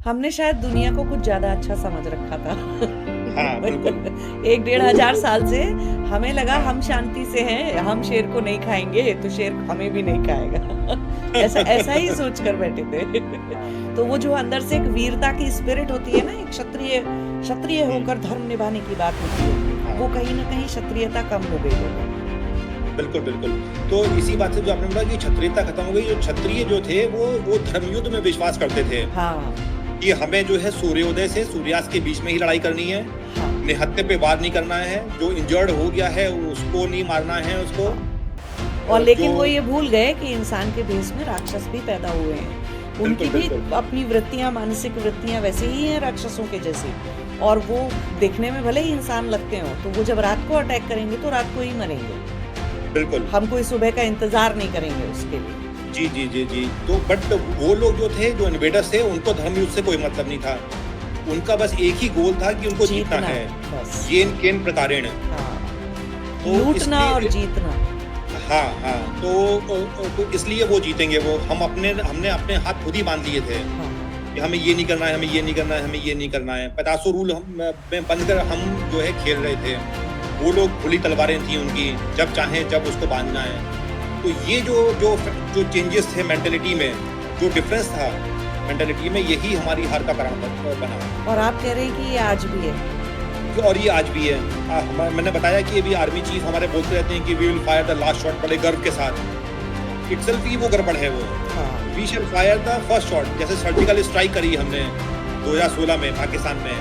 हमने शायद दुनिया को कुछ ज्यादा अच्छा समझ रखा था। हाँ, बिल्कुल। 1-1.5 हजार साल से हमें लगा हाँ। हम शांति से हैं, हम शेर को नहीं खाएंगे तो शेर हमें भी नहीं खाएगा। ऐसा ऐसा ही सोच कर बैठे थे। हाँ, तो वो जो अंदर से एक वीरता की स्पिरिट होती है ना, एक क्षत्रिय क्षत्रिय हुँ, होकर धर्म निभाने की बात होती है, हाँ, वो कहीं ना कहीं क्षत्रियता कम हो गई लोगों में। बिल्कुल, बिल्कुल। तो इसी बात से जो आपने बोला कि क्षत्रियता खत्म हो गई, जो क्षत्रिय जो थे वो धर्मयुद्ध में विश्वास करते थे, हाँ कि हमें जो है सूर्योदय से सूर्यास्त के बीच में ही लड़ाई करनी है, हाँ निहत्थे पे वार नहीं करना है, जो इंजर्ड हो गया है उसको नहीं मारना है उसको। हाँ। और जो लेकिन वो ये भूल गए कि इंसान के भेष में राक्षस भी पैदा हुए हैं। उनकी बिल्कुल, भी बिल्कुल। अपनी वृत्तियां, मानसिक वृत्तियां वैसे ही हैं राक्षसों के जैसी। और वो देखने में भले ही इंसान लगते हो, तो वो जब रात को अटैक करेंगे तो रात को ही मरेंगे। बिल्कुल। हम कोई सुबह का इंतजार नहीं करेंगे उसके लिए। जी, जी, जी, जी। तो बट वो लोग जो थे, जो इन्वेडर्स थे, उनको धर्मयुद्ध से कोई मतलब नहीं था। उनका बस एक ही गोल था कि उनको जीतना जीतना है। बस। येन केन प्रकारेण। हाँ, तो लूटना और इसलिए जीतना। हाँ, हाँ। तो इसलिए वो जीतेंगे वो। हमने अपने हाथ खुद ही बाँध लिए थे हाँ कि हमें ये नहीं करना है, हमें ये नहीं करना है, हमें ये नहीं करना है। पचासों रूल हम में बंद कर हम जो है खेल रहे थे। वो लोग खुली तलवारें थी उनकी, जब चाहें जब उसको बाँधना है। तो ये जो चेंजेस थे मेंटालिटी में, जो डिफरेंस था मेंटालिटी में, यही हमारी हार का कारण बना। और आप कह रहे हैं कि ये आज भी है। और ये आज भी है। मैंने बताया कि अभी आर्मी चीफ हमारे बोलते रहते हैं कि we will fire the last shot, बड़े गर्व के साथ। इटसेल्फ ही वो गड़बड़ है वो। हाँ we shall fire the first shot. जैसे सर्जिकल स्ट्राइक करी हमने 2016 में पाकिस्तान में,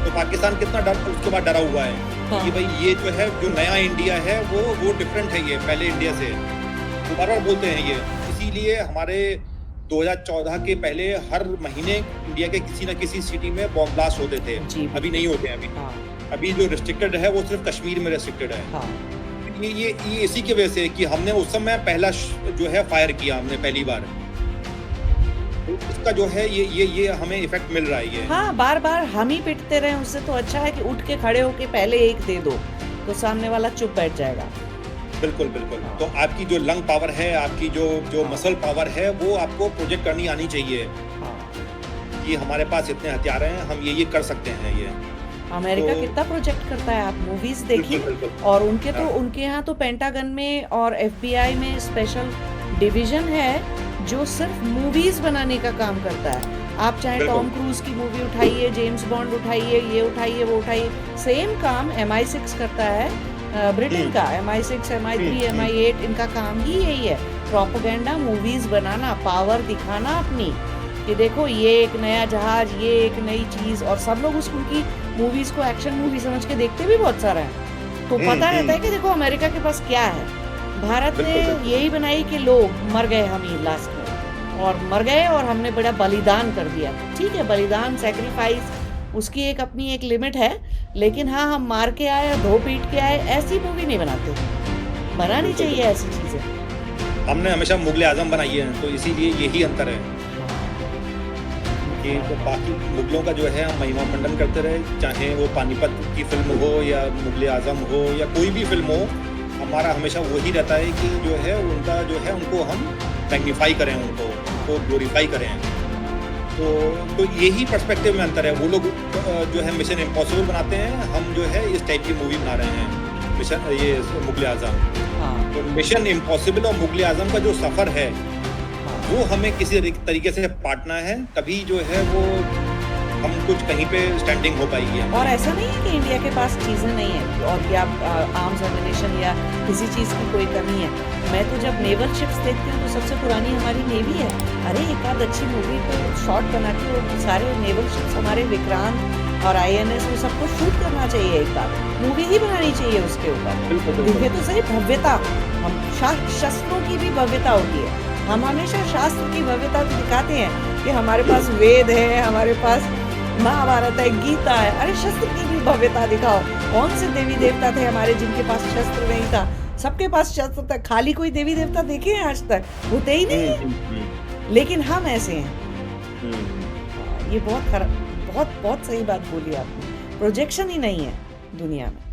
तो पाकिस्तान कितना उसके बाद डरा हुआ है हाँ कि भाई ये जो है, जो नया इंडिया है वो डिफरेंट है ये पहले इंडिया से। वो बार-बार बोलते हैं ये। इसीलिए हमारे 2014 के पहले हर महीने इंडिया के किसी न किसी सिटी में बॉम्ब ब्लास्ट होते थे। जी अभी नहीं होते हैं अभी। हाँ अभी जो रिस्ट्रिक्टेड है वो सिर्फ कश्मीर में रिस्ट्रिक्टेड है। हाँ ये इसी की वजह से कि हमने उस समय पहला जो है फायर किया हमने पहली बार। तो इसका जो है ये हमें इफेक्ट मिल रहा है ये। हाँ, बार बार हम ही पिटते रहे, उससे तो अच्छा है कि उठ के खड़े होके पहले एक दे दो, तो सामने वाला चुप बैठ जाएगा। बिल्कुल, बिल्कुल। तो आपकी जो लंग पावर है, आपकी जो मसल पावर है, वो आपको प्रोजेक्ट करनी आनी चाहिए हाँ। कि हमारे पास इतने हथियार हैं, हम ये कर सकते हैं ये। अमेरिका तो कितना प्रोजेक्ट करता है, आप मूवीज बिल्कुल, देखिए। बिल्कुल। और उनके तो हाँ, उनके यहाँ तो पेंटागन में और एफबीआई में स्पेशल डिवीजन है जो सिर्फ मूवीज बनाने का काम करता है। आप चाहे बिल्कुल। टॉम क्रूज की मूवी उठाइए, जेम्स बॉन्ड उठाइए, ये उठाइए, वो उठाइए, सेम काम MI6 करता है। ब्रिटेन हुँ, का MI6, हुँ, MI3, हुँ। MI8, इनका काम ही यही है। प्रोपेगेंडा मूवीज बनाना, पावर दिखाना अपनी, कि देखो ये एक नया जहाज, ये एक नई चीज। और सब लोग उनकी मूवीज को एक्शन मूवी समझ के देखते भी बहुत सारा है। तो हुँ, पता रहता है हुँ। कि देखो अमेरिका के पास क्या है। भारत ने बिल्कुल, बिल्कुल। यही बनाई कि लोग मर गए, हम ही लास्ट में, और मर गए और हमने बड़ा बलिदान कर दिया। ठीक है, बलिदान, सैक्रिफाइस, उसकी एक अपनी एक लिमिट है। लेकिन हाँ, हम मार के आए, धो पीट के आए, ऐसी मूवी नहीं बनाते। बनानी बिल्कुल, चाहिए बिल्कुल। ऐसी चीजें। हमने हमेशा मुग़ल आज़म बनाई है, तो इसीलिए यही अंतर है कि तो बाकी मुग़लों का जो है हम महिमा मंडन करते रहे, चाहे वो पानीपत की फ़िल्म हो या मुग़ल आज़म हो या कोई भी फ़िल्म हो, हमारा हमेशा वही रहता है कि जो है उनका जो है उनको हम मैग्नीफाई करें, उनको ग्लोरीफाई करें। तो यही पर्सपेक्टिव में अंतर है। वो लोग जो है मिशन इम्पॉसिबल बनाते हैं, हम जो है इस टाइप की मूवी बना रहे हैं, मिशन ये मुग़ल आज़म। हाँ तो मिशन इम्पॉसिबल और मुग़ल आज़म का जो सफ़र है, हाँ वो हमें किसी तरीके से पाटना है, तभी जो है वो हम कुछ कहीं पे स्टैंडिंग हो पाएगी और हमारी। ऐसा नहीं है कि इंडिया के पास चीज़ें नहीं हैं और या आर्म्स एमिनेशन या किसी चीज़ की कोई कमी है। मैं तो जब नेवल शिप्स देखती हूँ तो सबसे पुरानी हमारी नेवी है। अरे एक आध अच्छी मूवी तो शॉट बना के वो सारे नेवल शिप्स, हमारे विक्रांत और INS, वो सबको शूट करना चाहिए, एक बार मूवी ही बनानी चाहिए उसके ऊपर। बिल्कुल, दिखे बिल्कुल। तो सही भव्यता, हम शस्त्रों की भी भव्यता होती है। हम हमेशा शास्त्र की भव्यता तो दिखाते हैं कि हमारे पास वेद है, हमारे पास महाभारत है, गीता है। अरे शस्त्र की भी भव्यता दिखाओ। कौन से देवी देवता थे हमारे जिनके पास शस्त्र नहीं था? सबके पास शस्त्र था। खाली कोई देवी देवता देखे हैं आज तक? होते ही नहीं है। लेकिन हम ऐसे हैं। हुँ। ये बहुत बहुत बहुत सही बात बोली आपने। प्रोजेक्शन ही नहीं है दुनिया में।